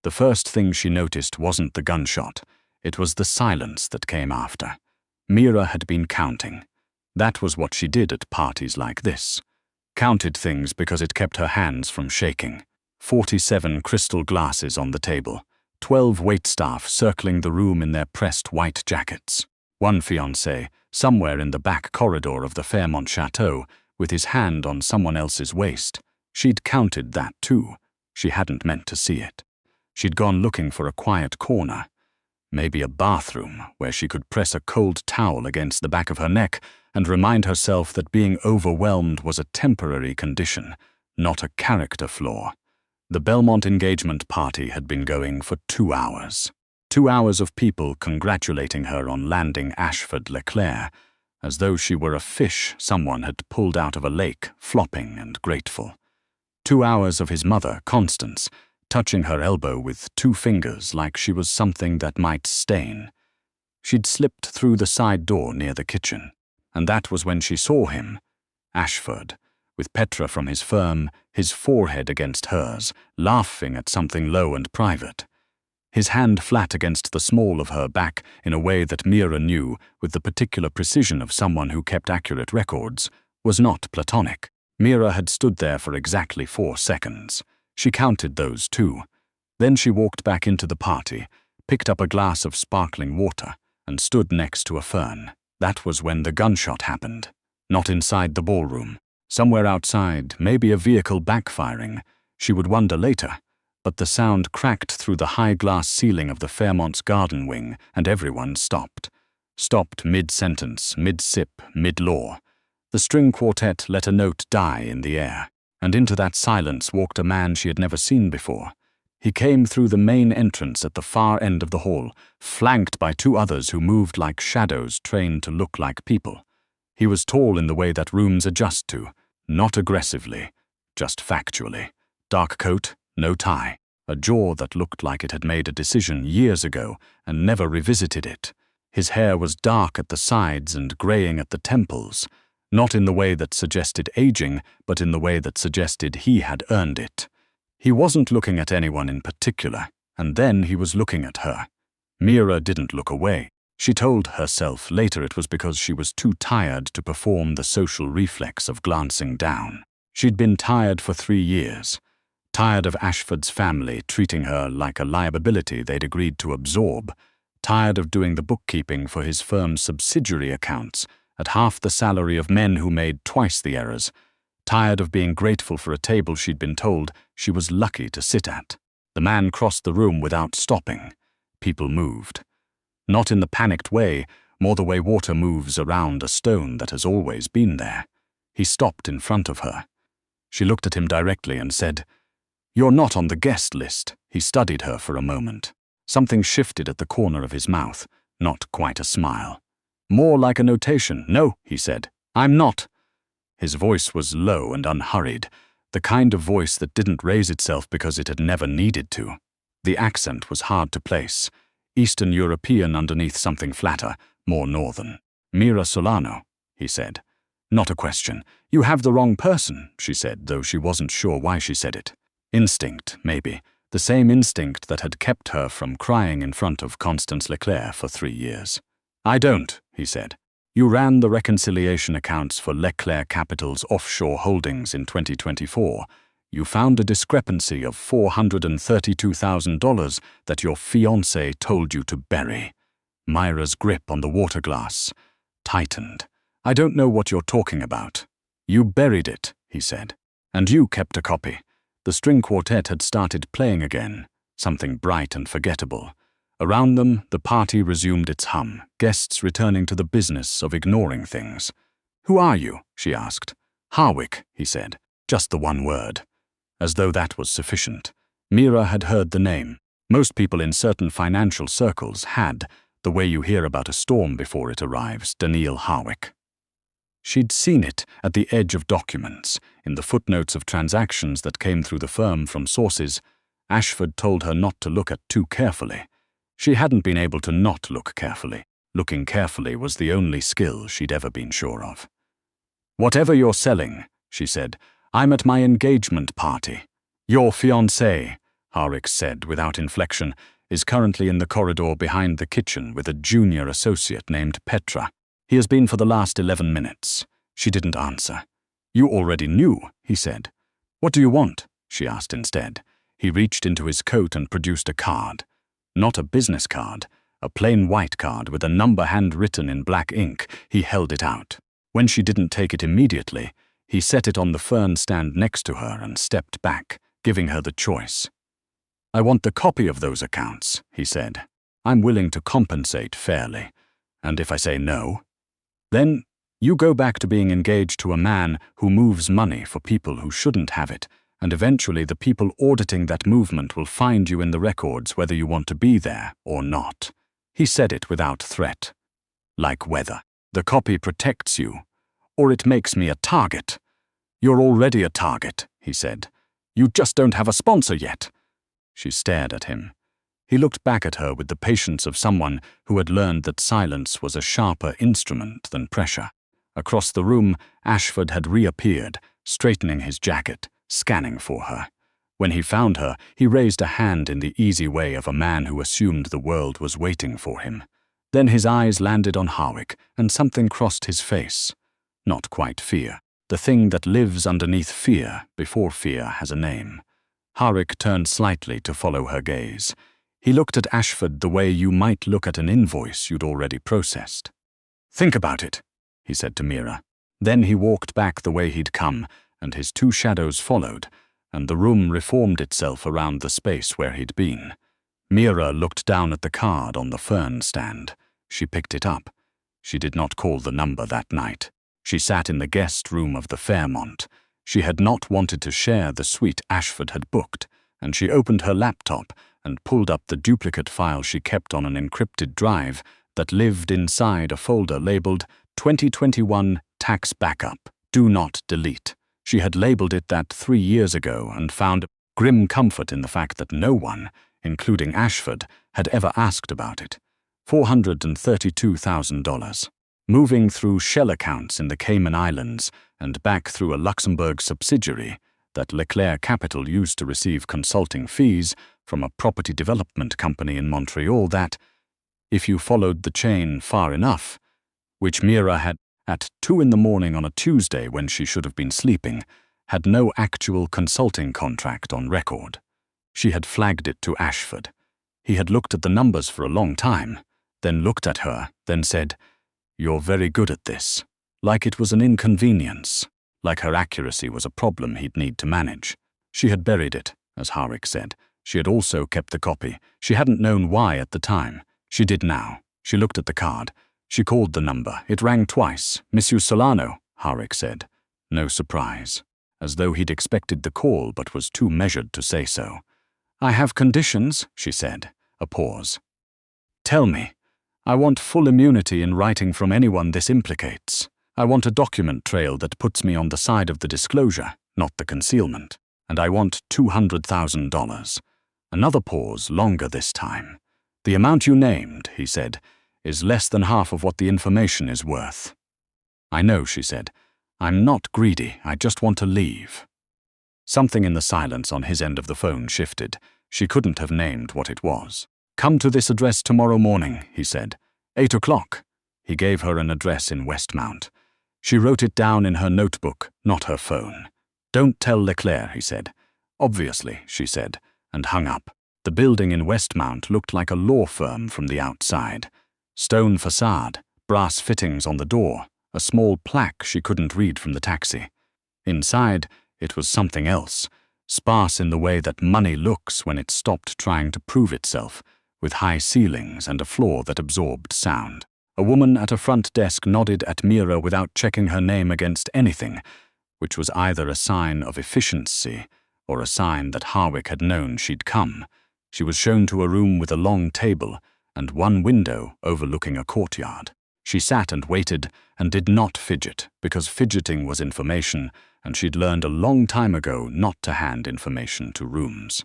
The first thing she noticed wasn't the gunshot. It was the silence that came after. Mira had been counting. That was what she did at parties like this. Counted things because it kept her hands from shaking. 47 crystal glasses on the table. 12 waitstaff circling the room in their pressed white jackets. One fiancé, somewhere in the back corridor of the Fairmont Chateau, with his hand on someone else's waist. She'd counted that too. She hadn't meant to see it. She'd gone looking for a quiet corner. Maybe a bathroom where she could press a cold towel against the back of her neck and remind herself that being overwhelmed was a temporary condition, not a character flaw. The Belmont engagement party had been going for 2 hours. 2 hours of people congratulating her on landing Ashford Leclair, as though she were a fish someone had pulled out of a lake, flopping and grateful. 2 hours of his mother, Constance, touching her elbow with 2 fingers like she was something that might stain. She'd slipped through the side door near the kitchen, and that was when she saw him, Ashford, with Petra from his firm, his forehead against hers, laughing at something low and private. His hand flat against the small of her back in a way that Mira knew, with the particular precision of someone who kept accurate records, was not platonic. Mira had stood there for exactly 4 seconds. She counted those too. Then she walked back into the party, picked up a glass of sparkling water, and stood next to a fern. That was when the gunshot happened. Not inside the ballroom. Somewhere outside, maybe a vehicle backfiring. She would wonder later. But the sound cracked through the high glass ceiling of the Fairmont's garden wing, and everyone stopped. Stopped mid-sentence, mid-sip, mid-law. The string quartet let a note die in the air, and into that silence walked a man she had never seen before. He came through the main entrance at the far end of the hall, flanked by 2 others who moved like shadows trained to look like people. He was tall in the way that rooms adjust to, not aggressively, just factually. Dark coat, no tie, a jaw that looked like it had made a decision years ago and never revisited it. His hair was dark at the sides and graying at the temples, not in the way that suggested aging, but in the way that suggested he had earned it. He wasn't looking at anyone in particular, and then he was looking at her. Mira didn't look away. She told herself later it was because she was too tired to perform the social reflex of glancing down. She'd been tired for 3 years. Tired of Ashford's family treating her like a liability they'd agreed to absorb. Tired of doing the bookkeeping for his firm's subsidiary accounts at half the salary of men who made twice the errors. Tired of being grateful for a table she'd been told she was lucky to sit at. The man crossed the room without stopping. People moved. Not in the panicked way, more the way water moves around a stone that has always been there. He stopped in front of her. She looked at him directly and said, "You're not on the guest list." He studied her for a moment. Something shifted at the corner of his mouth, not quite a smile. "More like a notation." "No," he said. "I'm not." His voice was low and unhurried, the kind of voice that didn't raise itself because it had never needed to. The accent was hard to place. Eastern European underneath something flatter, more northern. "Mira Solano," he said. "Not a question. You have the wrong person," she said, though she wasn't sure why she said it. Instinct, maybe. The same instinct that had kept her from crying in front of Constance Leclair for 3 years. "I don't," he said. "You ran the reconciliation accounts for Leclair Capital's offshore holdings in 2024. You found a discrepancy of $432,000 that your fiancé told you to bury." Mira's grip on the water glass tightened. "I don't know what you're talking about." "You buried it," he said. "And you kept a copy." The string quartet had started playing again, something bright and forgettable. Around them, the party resumed its hum, guests returning to the business of ignoring things. "Who are you?" she asked. "Harwick," he said, just the one word. As though that was sufficient. Mira had heard the name. Most people in certain financial circles had, the way you hear about a storm before it arrives, Daniel Harwick. She'd seen it at the edge of documents, in the footnotes of transactions that came through the firm from sources Ashford told her not to look at too carefully. She hadn't been able to not look carefully. Looking carefully was the only skill she'd ever been sure of. "Whatever you're selling," she said, "I'm at my engagement party." "Your fiancé," Harwick said without inflection, is currently in the corridor behind the kitchen with a junior associate named Petra. He has been for the last 11 minutes. She didn't answer. You already knew, he said. What do you want? She asked instead. He reached into his coat and produced a card. Not a business card, a plain white card with a number handwritten in black ink. He held it out. When she didn't take it immediately, he set it on the fern stand next to her and stepped back, giving her the choice. I want the copy of those accounts, he said. I'm willing to compensate fairly. And if I say no, then you go back to being engaged to a man who moves money for people who shouldn't have it, and eventually the people auditing that movement will find you in the records whether you want to be there or not. He said it without threat. Like whether the copy protects you, or it makes me a target. You're already a target, he said. You just don't have a sponsor yet. She stared at him. He looked back at her with the patience of someone who had learned that silence was a sharper instrument than pressure. Across the room, Ashford had reappeared, straightening his jacket, scanning for her. When he found her, he raised a hand in the easy way of a man who assumed the world was waiting for him. Then his eyes landed on Harwick, and something crossed his face. Not quite fear. The thing that lives underneath fear before fear has a name. Harwick turned slightly to follow her gaze. He looked at Ashford the way you might look at an invoice you'd already processed. Think about it, he said to Mira. Then he walked back the way he'd come, and his two shadows followed, and the room reformed itself around the space where he'd been. Mira looked down at the card on the fern stand. She picked it up. She did not call the number that night. She sat in the guest room of the Fairmont. She had not wanted to share the suite Ashford had booked, and she opened her laptop and pulled up the duplicate file she kept on an encrypted drive that lived inside a folder labeled 2021 Tax Backup, Do Not Delete. She had labeled it that 3 years ago and found grim comfort in the fact that no one, including Ashford, had ever asked about it. $432,000. Moving through shell accounts in the Cayman Islands and back through a Luxembourg subsidiary that Leclair Capital used to receive consulting fees from a property development company in Montreal that, if you followed the chain far enough, which Mira had at 2 in the morning on a Tuesday when she should have been sleeping, had no actual consulting contract on record. She had flagged it to Ashford. He had looked at the numbers for a long time, then looked at her, then said, "You're very good at this," like it was an inconvenience, like her accuracy was a problem he'd need to manage. She had buried it, as Harwick said. She had also kept the copy. She hadn't known why at the time. She did now. She looked at the card. She called the number. It rang twice. "Mira Solano," Harwick said. No surprise. As though he'd expected the call but was too measured to say so. "I have conditions," she said. A pause. "Tell me. I want full immunity in writing from anyone this implicates. I want a document trail that puts me on the side of the disclosure, not the concealment. And I want $200,000. Another pause, longer this time. "The amount you named," he said, "is less than half of what the information is worth." "I know," she said. "I'm not greedy. I just want to leave." Something in the silence on his end of the phone shifted. She couldn't have named what it was. "Come to this address tomorrow morning," he said. 8 o'clock. He gave her an address in Westmount. She wrote it down in her notebook, not her phone. "Don't tell Leclair," he said. "Obviously," she said, and hung up. The building in Westmount looked like a law firm from the outside. Stone facade, brass fittings on the door, a small plaque she couldn't read from the taxi. Inside, it was something else, sparse in the way that money looks when it's stopped trying to prove itself, with high ceilings and a floor that absorbed sound. A woman at a front desk nodded at Mira without checking her name against anything, which was either a sign of efficiency or a sign that Harwick had known she'd come. She was shown to a room with a long table and one window overlooking a courtyard. She sat and waited and did not fidget, because fidgeting was information, and she'd learned a long time ago not to hand information to rooms.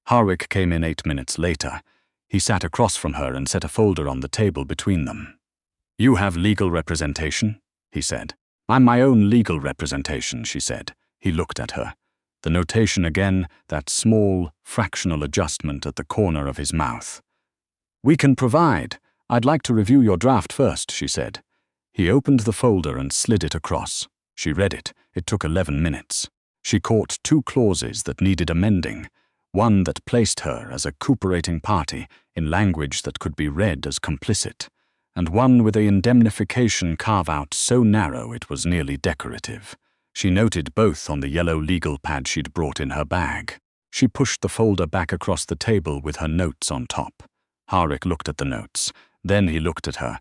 Harwick came in 8 minutes later. He sat across from her and set a folder on the table between them. "You have legal representation?" he said. "I'm my own legal representation," she said. He looked at her. The notation again, that small, fractional adjustment at the corner of his mouth. "We can provide. I'd like to review your draft first," she said. He opened the folder and slid it across. She read it. It took 11 minutes. She caught 2 clauses that needed amending, one that placed her as a cooperating party in language that could be read as complicit, and one with a indemnification carve-out so narrow it was nearly decorative. She noted both on the yellow legal pad she'd brought in her bag. She pushed the folder back across the table with her notes on top. Harwick looked at the notes. Then he looked at her.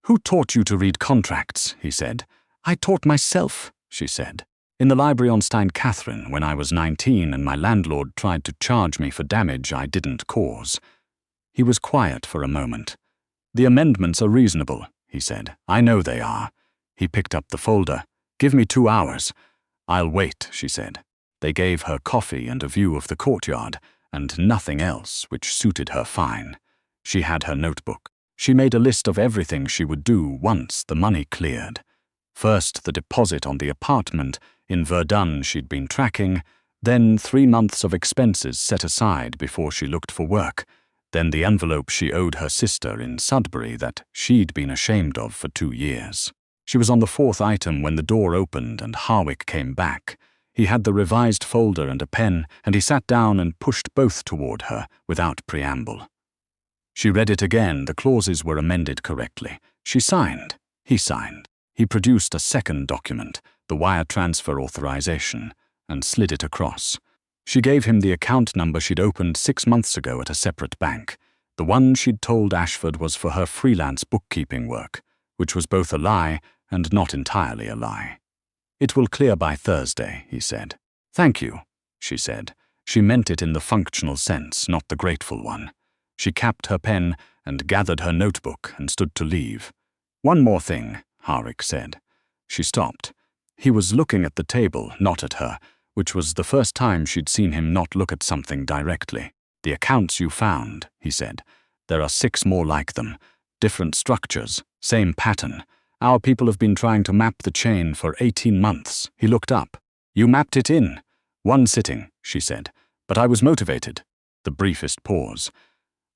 "Who taught you to read contracts?" he said. "I taught myself," she said. "In the library on Stein Catherine when I was 19 and my landlord tried to charge me for damage I didn't cause." He was quiet for a moment. "The amendments are reasonable," he said. "I know they are." He picked up the folder. "Give me 2 hours." "I'll wait," she said. They gave her coffee and a view of the courtyard, and nothing else, which suited her fine. She had her notebook. She made a list of everything she would do once the money cleared. First, the deposit on the apartment in Verdun she'd been tracking, then 3 months of expenses set aside before she looked for work, then the envelope she owed her sister in Sudbury that she'd been ashamed of for 2 years. She was on the 4th item when the door opened and Harwick came back. He had the revised folder and a pen, and he sat down and pushed both toward her without preamble. She read it again. The clauses were amended correctly. She signed. He signed. He produced a second document, the wire transfer authorization, and slid it across. She gave him the account number she'd opened 6 months ago at a separate bank. The one she'd told Ashford was for her freelance bookkeeping work, which was both a lie and not entirely a lie. "It will clear by Thursday," he said. "Thank you," she said. She meant it in the functional sense, not the grateful one. She capped her pen and gathered her notebook and stood to leave. "One more thing," Harwick said. She stopped. He was looking at the table, not at her, which was the first time she'd seen him not look at something directly. "The accounts you found," he said. "There are 6 more like them. Different structures, same pattern. Our people have been trying to map the chain for 18 months. He looked up. "You mapped it in." "1 sitting," she said. "But I was motivated." The briefest pause.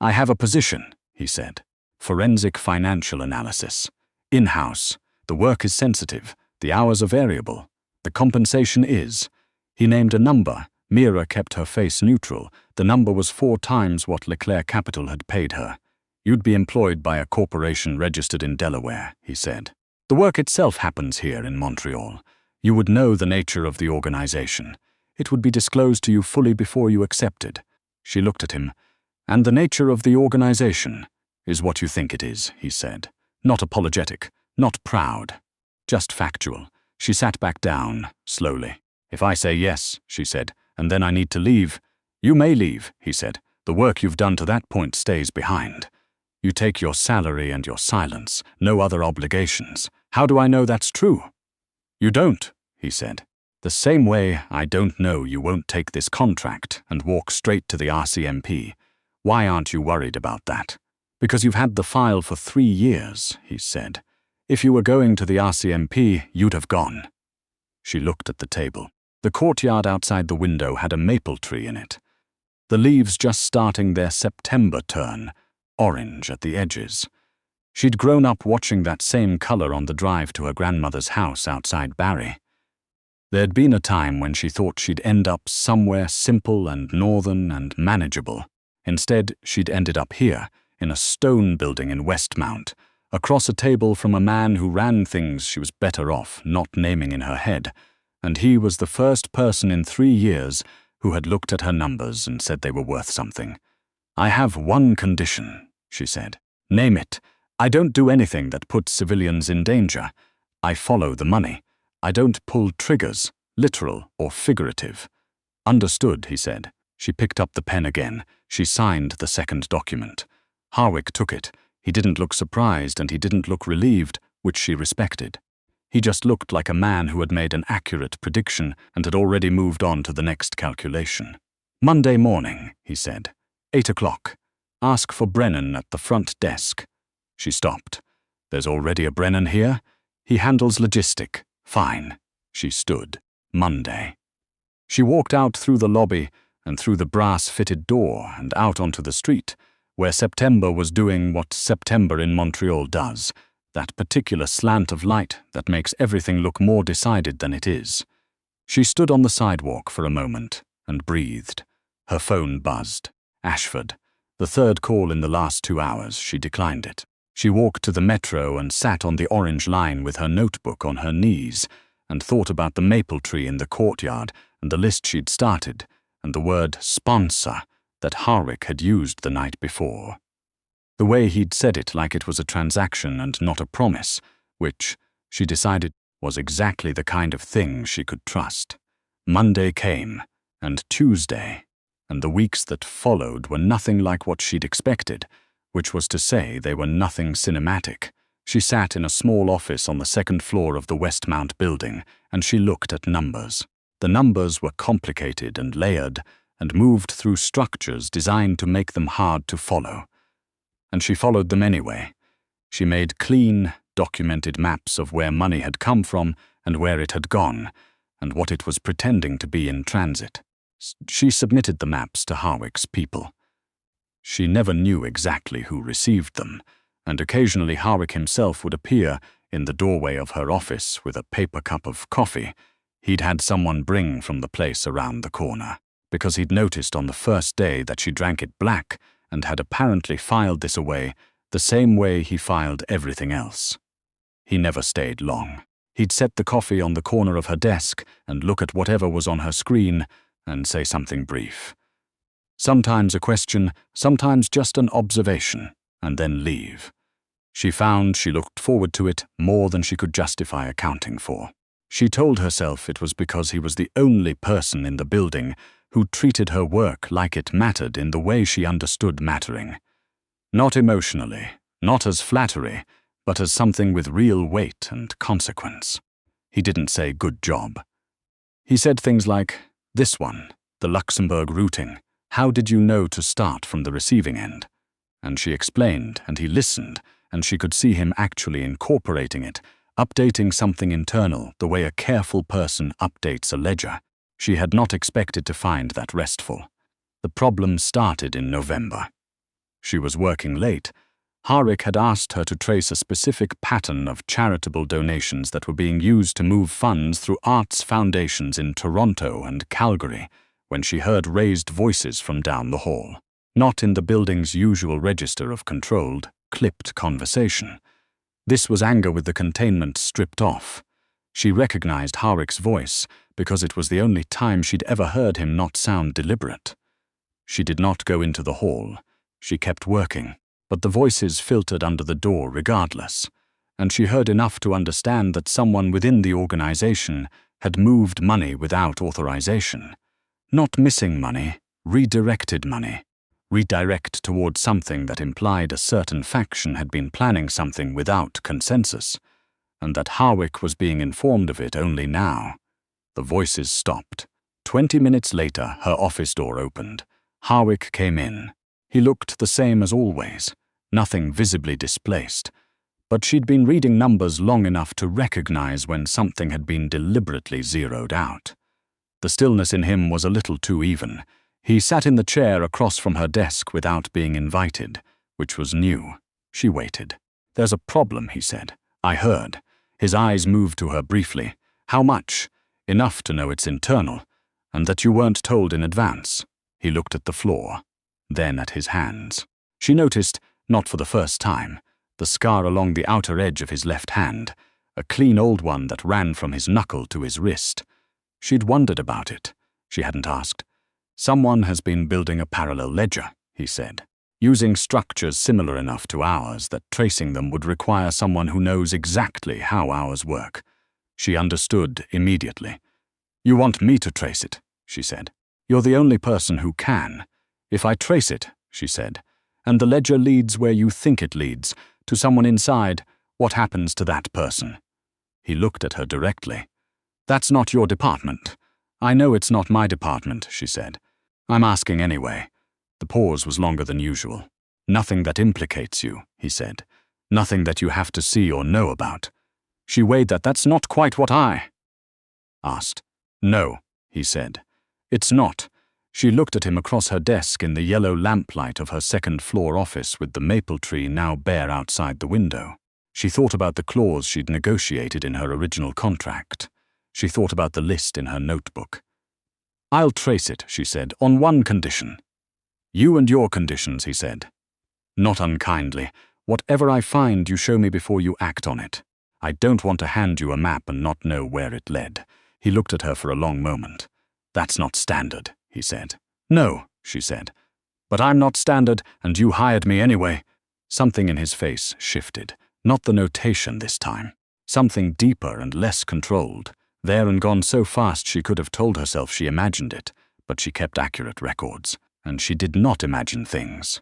"I have a position," he said. "Forensic financial analysis. In-house. The work is sensitive. The hours are variable. The compensation is." He named a number. Mira kept her face neutral. The number was 4 times what Leclair Capital had paid her. "You'd be employed by a corporation registered in Delaware," he said. "The work itself happens here in Montreal. You would know the nature of the organization. It would be disclosed to you fully before you accepted." She looked at him. "And the nature of the organization is what you think it is," he said. Not apologetic, not proud, just factual. She sat back down, slowly. "If I say yes," she said, "and then I need to leave." "You may leave," he said. "The work you've done to that point stays behind. You take your salary and your silence, no other obligations. How do I know that's true?" "You don't," he said. "The same way I don't know you won't take this contract and walk straight to the RCMP. Why aren't you worried about that?" "Because you've had the file for 3 years," he said. "If you were going to the RCMP, you'd have gone." She looked at the table. The courtyard outside the window had a maple tree in it. The leaves just starting their September turn, orange at the edges. She'd grown up watching that same color on the drive to her grandmother's house outside Barrie. There'd been a time when she thought she'd end up somewhere simple and northern and manageable. Instead, she'd ended up here, in a stone building in Westmount, across a table from a man who ran things she was better off not naming in her head, and he was the first person in 3 years who had looked at her numbers and said they were worth something. "I have one condition," she said. "Name it. I don't do anything that puts civilians in danger. I follow the money. I don't pull triggers, literal or figurative." "Understood," he said. She picked up the pen again. She signed the second document. Harwick took it. He didn't look surprised and he didn't look relieved, which she respected. He just looked like a man who had made an accurate prediction and had already moved on to the next calculation. "Monday morning," he said. 8 o'clock. Ask for Brennan at the front desk." She stopped. "There's already a Brennan here? He handles logistic. Fine." She stood. Monday. She walked out through the lobby and through the brass-fitted door and out onto the street, where September was doing what September in Montreal does, that particular slant of light that makes everything look more decided than it is. She stood on the sidewalk for a moment and breathed. Her phone buzzed. Ashford. The third call in the last 2 hours. She declined it. She walked to the metro and sat on the orange line with her notebook on her knees and thought about the maple tree in the courtyard and the list she'd started and the word sponsor that Harwick had used the night before. The way he'd said it like it was a transaction and not a promise, which, she decided, was exactly the kind of thing she could trust. Monday came, and Tuesday, and the weeks that followed were nothing like what she'd expected, which was to say they were nothing cinematic. She sat in a small office on the second floor of the Westmount building, and she looked at numbers. The numbers were complicated and layered, and moved through structures designed to make them hard to follow. And she followed them anyway. She made clean, documented maps of where money had come from and where it had gone, and what it was pretending to be in transit. She submitted the maps to Harwick's people. She never knew exactly who received them, and occasionally Harwick himself would appear in the doorway of her office with a paper cup of coffee he'd had someone bring from the place around the corner, because he'd noticed on the first day that she drank it black and had apparently filed this away the same way he filed everything else. He never stayed long. He'd set the coffee on the corner of her desk and look at whatever was on her screen and say something brief. Sometimes a question, sometimes just an observation, and then leave. She found she looked forward to it more than she could justify accounting for. She told herself it was because he was the only person in the building who treated her work like it mattered in the way she understood mattering. Not emotionally, not as flattery, but as something with real weight and consequence. He didn't say good job. He said things like, this one, the Luxembourg routing, how did you know to start from the receiving end? And she explained, and he listened, and she could see him actually incorporating it, updating something internal the way a careful person updates a ledger. She had not expected to find that restful. The problem started in November. She was working late. Harwick had asked her to trace a specific pattern of charitable donations that were being used to move funds through arts foundations in Toronto and Calgary when she heard raised voices from down the hall, not in the building's usual register of controlled, clipped conversation. This was anger with the containment stripped off. She recognized Harwick's voice because it was the only time she'd ever heard him not sound deliberate. She did not go into the hall. She kept working, but the voices filtered under the door regardless, and she heard enough to understand that someone within the organization had moved money without authorization. Not missing money, redirected money. Redirect towards something that implied a certain faction had been planning something without consensus, and that Harwick was being informed of it only now. The voices stopped. 20 minutes later, her office door opened. Harwick came in. He looked the same as always, nothing visibly displaced, but she'd been reading numbers long enough to recognize when something had been deliberately zeroed out. The stillness in him was a little too even. He sat in the chair across from her desk without being invited, which was new. She waited. There's a problem, he said. I heard. His eyes moved to her briefly. How much? Enough to know it's internal, and that you weren't told in advance. He looked at the floor, then at his hands. She noticed, not for the first time, the scar along the outer edge of his left hand, a clean old one that ran from his knuckle to his wrist. She'd wondered about it. She hadn't asked. Someone has been building a parallel ledger, he said, using structures similar enough to ours that tracing them would require someone who knows exactly how ours work. She understood immediately. You want me to trace it, she said. You're the only person who can. If I trace it, she said, and the ledger leads where you think it leads, to someone inside, what happens to that person? He looked at her directly. That's not your department. I know it's not my department, she said. I'm asking anyway. The pause was longer than usual. Nothing that implicates you, he said. Nothing that you have to see or know about. She weighed that. That's not quite what I asked. No, he said. It's not. She looked at him across her desk in the yellow lamplight of her second-floor office with the maple tree now bare outside the window. She thought about the clause she'd negotiated in her original contract. She thought about the list in her notebook. "I'll trace it," she said, "on one condition." "You and your conditions," he said. Not unkindly. "Whatever I find, you show me before you act on it. I don't want to hand you a map and not know where it led." He looked at her for a long moment. "That's not standard," he said. "No," she said. "But I'm not standard, and you hired me anyway." Something in his face shifted. Not the notation this time. Something deeper and less controlled. There and gone so fast she could have told herself she imagined it, but she kept accurate records, and she did not imagine things.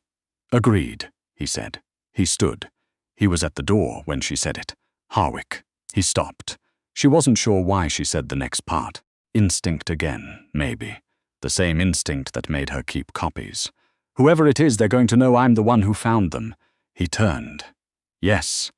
"Agreed," he said. He stood. He was at the door when she said it. "Harwick." He stopped. She wasn't sure why she said the next part. Instinct again, maybe. The same instinct that made her keep copies. "Whoever it is, they're going to know I'm the one who found them." He turned. "Yes."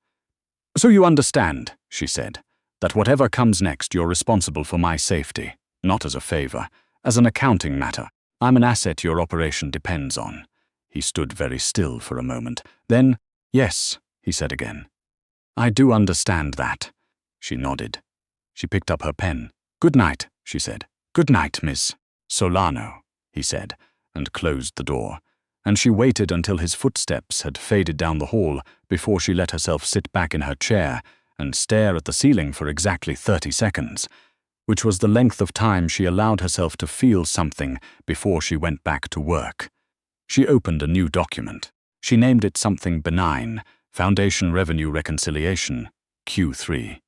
"So you understand," she said, "that whatever comes next, you're responsible for my safety. Not as a favor, as an accounting matter. I'm an asset your operation depends on." He stood very still for a moment. Then, "Yes," he said again. "I do understand that." She nodded. She picked up her pen. "Good night," she said. "Good night, Miss Solano," he said, and closed the door. And she waited until his footsteps had faded down the hall before she let herself sit back in her chair and stare at the ceiling for exactly 30 seconds, which was the length of time she allowed herself to feel something before she went back to work. She opened a new document. She named it something benign, Foundation Revenue Reconciliation, Q3,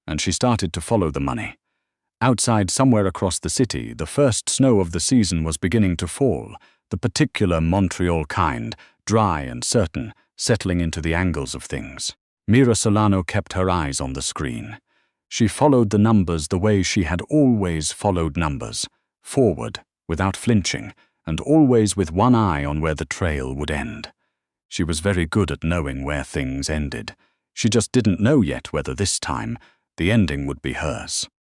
and she started to follow the money. Outside, somewhere across the city, the first snow of the season was beginning to fall, the particular Montreal kind, dry and certain, settling into the angles of things. Mira Solano kept her eyes on the screen. She followed the numbers the way she had always followed numbers, forward, without flinching, and always with one eye on where the trail would end. She was very good at knowing where things ended. She just didn't know yet whether this time the ending would be hers.